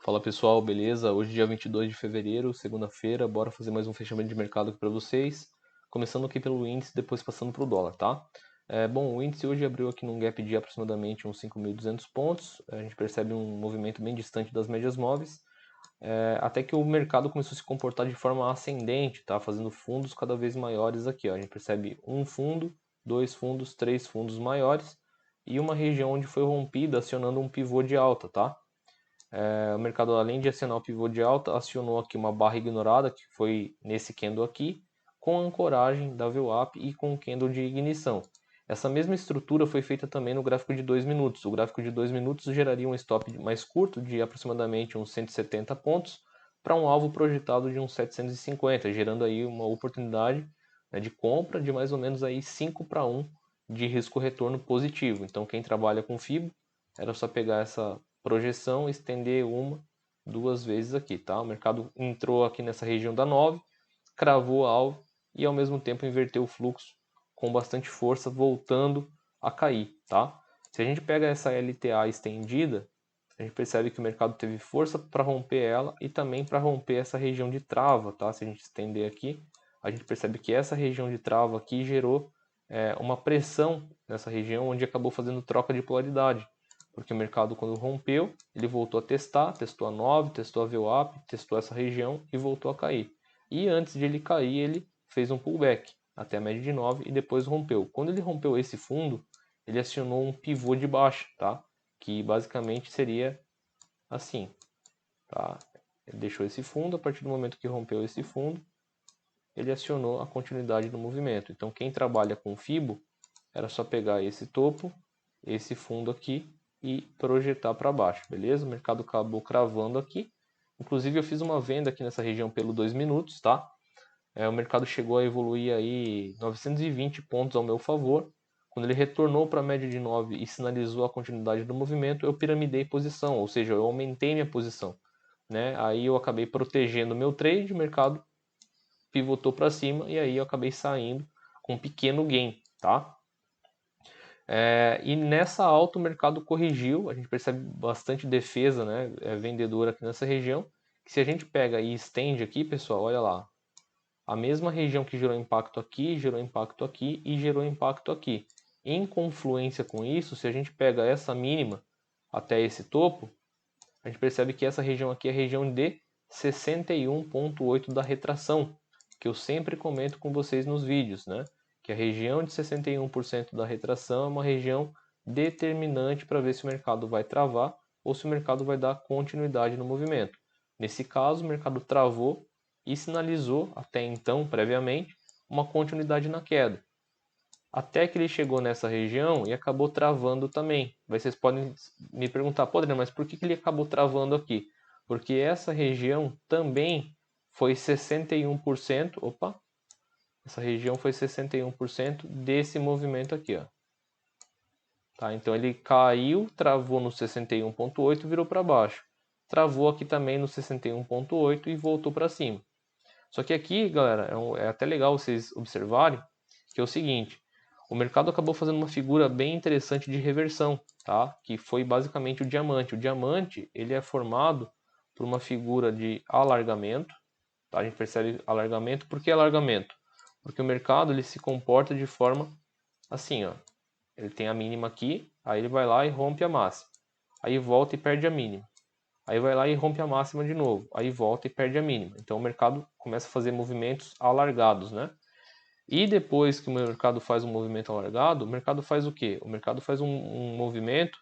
Fala pessoal, beleza? Hoje dia 22 de fevereiro, segunda-feira, bora fazer mais um fechamento de mercado aqui para vocês. Começando aqui pelo índice, depois passando para o dólar, tá? Bom, o índice hoje abriu aqui num gap de aproximadamente uns 5.200 pontos. A gente percebe um movimento bem distante das médias móveis. Até que o mercado começou a se comportar de forma ascendente, tá? Fazendo fundos cada vez maiores aqui, ó. A gente percebe um fundo, dois fundos, três fundos maiores e uma região onde foi rompida acionando um pivô de alta, tá? O mercado, além de acionar o pivô de alta, acionou aqui uma barra ignorada, que foi nesse candle aqui, com ancoragem da VWAP e com o candle de ignição. Essa mesma estrutura foi feita também no gráfico de 2 minutos. O gráfico de 2 minutos geraria um stop mais curto, de aproximadamente uns 170 pontos, para um alvo projetado de uns 750, gerando aí uma oportunidade, né, de compra de mais ou menos aí 5-1 de risco-retorno positivo. Então quem trabalha com FIBO, era só pegar essa projeção, estender uma, duas vezes aqui, tá? O mercado entrou aqui nessa região da 9, cravou alvo e ao mesmo tempo inverteu o fluxo com bastante força, voltando a cair, tá? Se a gente pega essa LTA estendida, a gente percebe que o mercado teve força para romper ela e também para romper essa região de trava, tá? Se a gente estender aqui, a gente percebe que essa região de trava aqui gerou uma pressão nessa região, onde acabou fazendo troca de polaridade. Porque o mercado, quando rompeu, ele voltou a testar, testou a 9, testou a VWAP, testou essa região e voltou a cair. E antes de ele cair, ele fez um pullback até a média de 9 e depois rompeu. Quando ele rompeu esse fundo, ele acionou um pivô de baixa, tá? Que basicamente seria assim, tá? Ele deixou esse fundo, a partir do momento que rompeu esse fundo, ele acionou a continuidade do movimento. Então quem trabalha com FIBO, era só pegar esse topo, esse fundo aqui e projetar para baixo, beleza? O mercado acabou cravando aqui. Inclusive eu fiz uma venda aqui nessa região pelo 2 minutos, tá? O mercado chegou a evoluir aí 920 pontos ao meu favor. Quando ele retornou para a média de 9 e sinalizou a continuidade do movimento, eu piramidei posição, ou seja, eu aumentei minha posição, né? Aí eu acabei protegendo meu trade, o mercado pivotou para cima e aí eu acabei saindo com um pequeno gain, tá? E nessa alta o mercado corrigiu, a gente percebe bastante defesa, né, vendedora aqui nessa região, que se a gente pega e estende aqui, pessoal, olha lá, a mesma região que gerou impacto aqui e gerou impacto aqui. Em confluência com isso, se a gente pega essa mínima até esse topo, a gente percebe que essa região aqui é a região de 61,8 da retração, que eu sempre comento com vocês nos vídeos, né? Que a região de 61% da retração é uma região determinante para ver se o mercado vai travar ou se o mercado vai dar continuidade no movimento. Nesse caso, o mercado travou e sinalizou, até então, previamente, uma continuidade na queda. Até que ele chegou nessa região e acabou travando também. Vocês podem me perguntar, pô, Adriano, mas por que ele acabou travando aqui? Porque essa região também foi 61%, opa, essa região foi 61% desse movimento aqui, ó. Tá, então ele caiu, travou no 61,8 e virou para baixo. Travou aqui também no 61,8 e voltou para cima. Só que aqui, galera, é até legal vocês observarem que é o seguinte, o mercado acabou fazendo uma figura bem interessante de reversão, tá? Que foi basicamente o diamante. O diamante, ele é formado por uma figura de alargamento, tá? A gente percebe alargamento. Por que alargamento? Porque o mercado ele se comporta de forma assim, ó. Ele tem a mínima aqui, aí ele vai lá e rompe a máxima. Aí volta e perde a mínima. Aí vai lá e rompe a máxima de novo. Aí volta e perde a mínima. Então o mercado começa a fazer movimentos alargados, né? E depois que o mercado faz um movimento alargado, o mercado faz o quê? O mercado faz um movimento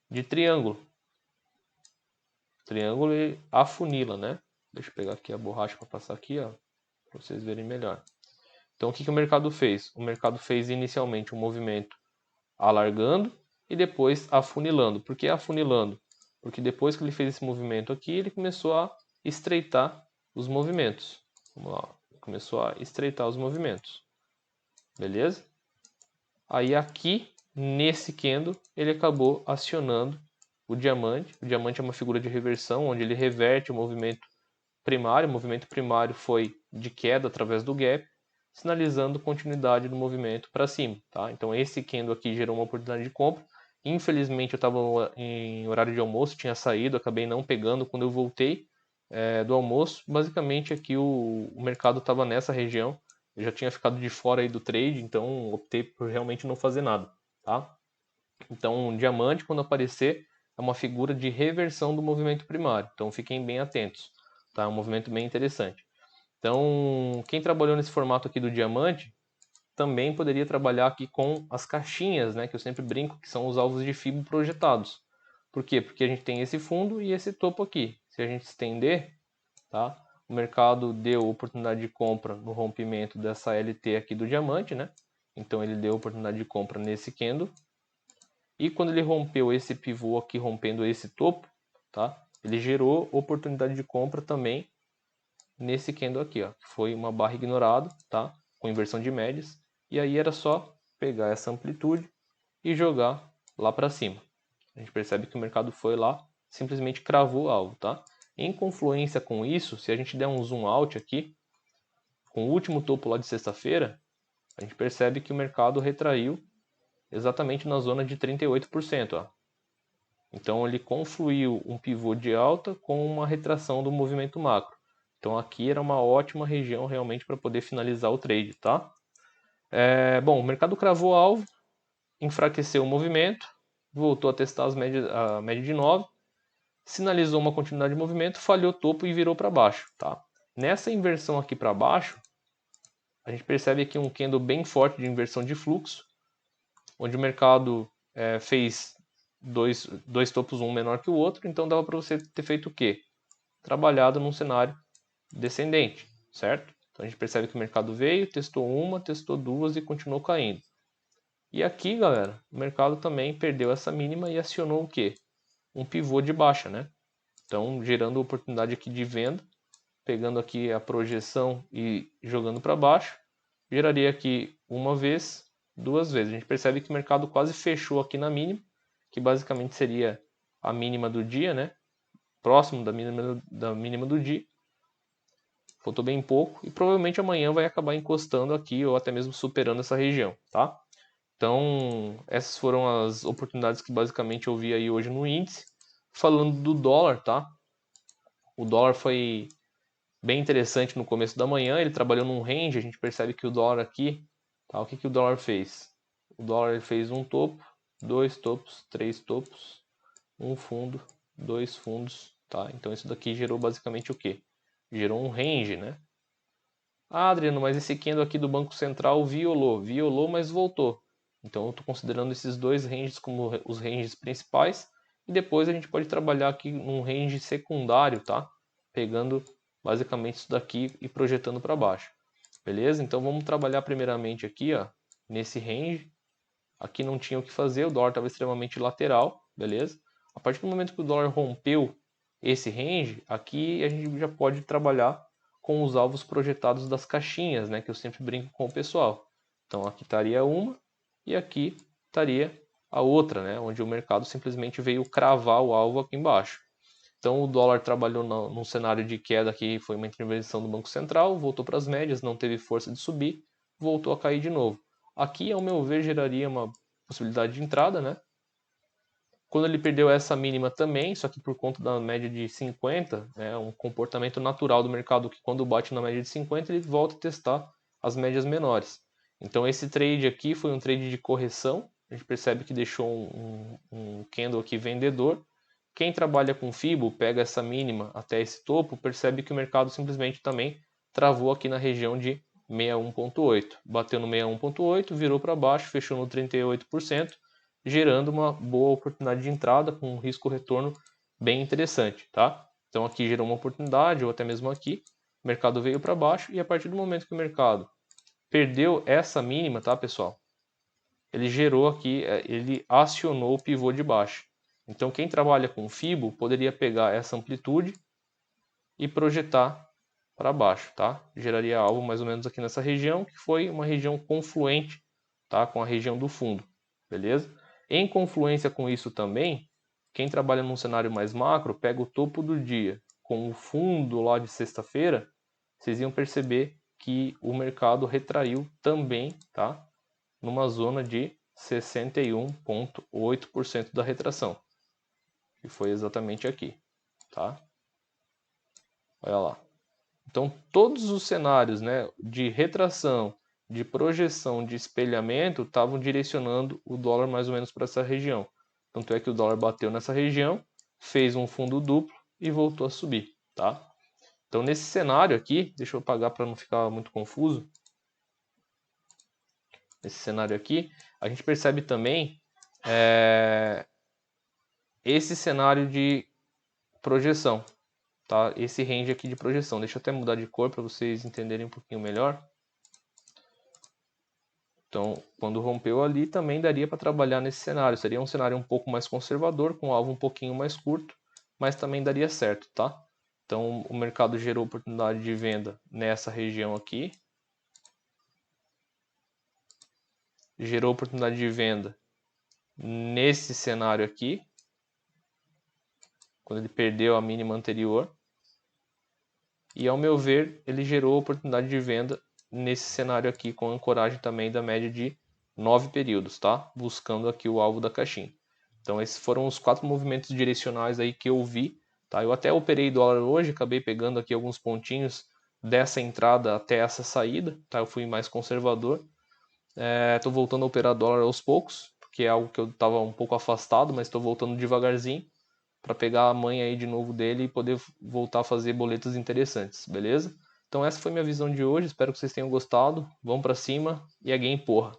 de triângulo. Triângulo e afunila, né? Deixa eu pegar aqui a borracha para passar aqui, ó, para vocês verem melhor. Então o que o mercado fez? O mercado fez inicialmente um movimento alargando e depois afunilando. Por que afunilando? Porque depois que ele fez esse movimento aqui, ele começou a estreitar os movimentos. Vamos lá, começou a estreitar os movimentos. Beleza? Aí aqui, nesse candle, ele acabou acionando o diamante. O diamante é uma figura de reversão, onde ele reverte o movimento primário. O movimento primário foi de queda através do gap, sinalizando continuidade do movimento para cima. Tá? Então esse candle aqui gerou uma oportunidade de compra. Infelizmente eu estava em horário de almoço, tinha saído, acabei não pegando. Quando eu voltei do almoço, basicamente aqui o mercado estava nessa região. Eu já tinha ficado de fora aí do trade, então optei por realmente não fazer nada, tá? Então, um diamante, quando aparecer, é uma figura de reversão do movimento primário. Então, fiquem bem atentos, tá? É um movimento bem interessante. Então, quem trabalhou nesse formato aqui do diamante, também poderia trabalhar aqui com as caixinhas, né? Que eu sempre brinco, que são os alvos de FIBO projetados. Por quê? Porque a gente tem esse fundo e esse topo aqui. Se a gente estender, tá? O mercado deu oportunidade de compra no rompimento dessa LT aqui do diamante, né? Então ele deu oportunidade de compra nesse candle. E quando ele rompeu esse pivô aqui, rompendo esse topo, tá? Ele gerou oportunidade de compra também nesse candle aqui, ó, que foi uma barra ignorada, tá? Com inversão de médias. E aí era só pegar essa amplitude e jogar lá para cima. A gente percebe que o mercado foi lá, simplesmente cravou o alvo, tá? Em confluência com isso, se a gente der um zoom out aqui, com o último topo lá de sexta-feira, a gente percebe que o mercado retraiu exatamente na zona de 38%, ó. Então ele confluiu um pivô de alta com uma retração do movimento macro. Então aqui era uma ótima região realmente para poder finalizar o trade, tá? Bom, o mercado cravou alvo, enfraqueceu o movimento, voltou a testar a média de 9, sinalizou uma continuidade de movimento, falhou topo e virou para baixo, tá? Nessa inversão aqui para baixo, a gente percebe aqui um candle bem forte de inversão de fluxo, onde o mercado fez dois topos, um menor que o outro, então dava para você ter feito o quê? Trabalhado num cenário descendente, certo? Então a gente percebe que o mercado veio, testou uma, testou duas e continuou caindo. E aqui, galera, o mercado também perdeu essa mínima e acionou o quê? Um pivô de baixa, né? Então, gerando oportunidade aqui de venda, pegando aqui a projeção e jogando para baixo, geraria aqui uma vez, duas vezes. A gente percebe que o mercado quase fechou aqui na mínima, que basicamente seria a mínima do dia, né? Próximo da mínima do dia. Faltou bem pouco e provavelmente amanhã vai acabar encostando aqui ou até mesmo superando essa região, tá? Então, essas foram as oportunidades que basicamente eu vi aí hoje no índice. Falando do dólar, tá? O dólar foi bem interessante no começo da manhã, ele trabalhou num range, a gente percebe que o dólar aqui, tá? O que que o dólar fez? O dólar ele fez um topo, dois topos, três topos, um fundo, dois fundos, tá? Então isso daqui gerou basicamente o quê? Gerou um range, né? Ah, Adriano, mas esse candle aqui do Banco Central violou, mas voltou. Então eu estou considerando esses dois ranges como os ranges principais e depois a gente pode trabalhar aqui num range secundário, tá? Pegando basicamente isso daqui e projetando para baixo. Beleza? Então vamos trabalhar primeiramente aqui, ó, nesse range. Aqui não tinha o que fazer, o dólar estava extremamente lateral, beleza? A partir do momento que o dólar rompeu esse range, aqui a gente já pode trabalhar com os alvos projetados das caixinhas, né? Que eu sempre brinco com o pessoal. Então aqui estaria uma e aqui estaria a outra, né? Onde o mercado simplesmente veio cravar o alvo aqui embaixo. Então o dólar trabalhou num cenário de queda que foi uma intervenção do Banco Central, voltou para as médias, não teve força de subir, voltou a cair de novo. Aqui, ao meu ver, geraria uma possibilidade de entrada, né? Quando ele perdeu essa mínima também, só que por conta da média de 50, é um comportamento natural do mercado que quando bate na média de 50, ele volta a testar as médias menores. Então esse trade aqui foi um trade de correção, a gente percebe que deixou um candle aqui vendedor. Quem trabalha com FIBO, pega essa mínima até esse topo, percebe que o mercado simplesmente também travou aqui na região de 61.8. Bateu no 61.8, virou para baixo, fechou no 38%, gerando uma boa oportunidade de entrada com um risco-retorno bem interessante, tá? Então aqui gerou uma oportunidade, ou até mesmo aqui, o mercado veio para baixo e a partir do momento que o mercado perdeu essa mínima, tá, pessoal? Ele gerou aqui, ele acionou o pivô de baixo. Então quem trabalha com FIBO poderia pegar essa amplitude e projetar para baixo, tá? Geraria algo mais ou menos aqui nessa região, que foi uma região confluente, tá? Com a região do fundo, beleza? Em confluência com isso também, quem trabalha num cenário mais macro, pega o topo do dia com o fundo lá de sexta-feira, vocês iam perceber que o mercado retraiu também, tá? Numa zona de 61,8% da retração, que foi exatamente aqui, tá? Olha lá. Então, todos os cenários, né, de retração, de projeção, de espelhamento, estavam direcionando o dólar mais ou menos para essa região. Tanto é que o dólar bateu nessa região, fez um fundo duplo e voltou a subir, tá? Então, nesse cenário aqui, deixa eu apagar para não ficar muito confuso. Nesse cenário aqui, a gente percebe também esse cenário de projeção, tá? Esse range aqui de projeção. Deixa eu até mudar de cor para vocês entenderem um pouquinho melhor. Então, quando rompeu ali, também daria para trabalhar nesse cenário. Seria um cenário um pouco mais conservador, com alvo um pouquinho mais curto, mas também daria certo, tá? Então, o mercado gerou oportunidade de venda nessa região aqui. Gerou oportunidade de venda nesse cenário aqui, quando ele perdeu a mínima anterior. E, ao meu ver, ele gerou oportunidade de venda nesse cenário aqui, com ancoragem também da média de 9 períodos, tá? Buscando aqui o alvo da caixinha. Então, esses foram os 4 movimentos direcionais aí que eu vi, tá? Eu até operei dólar hoje, acabei pegando aqui alguns pontinhos dessa entrada até essa saída, tá? Eu fui mais conservador. Tô voltando a operar dólar aos poucos, porque é algo que eu estava um pouco afastado, mas estou voltando devagarzinho para pegar a manha aí de novo dele e poder voltar a fazer boletas interessantes, beleza? Então essa foi minha visão de hoje, espero que vocês tenham gostado. Vamos para cima e é game, porra!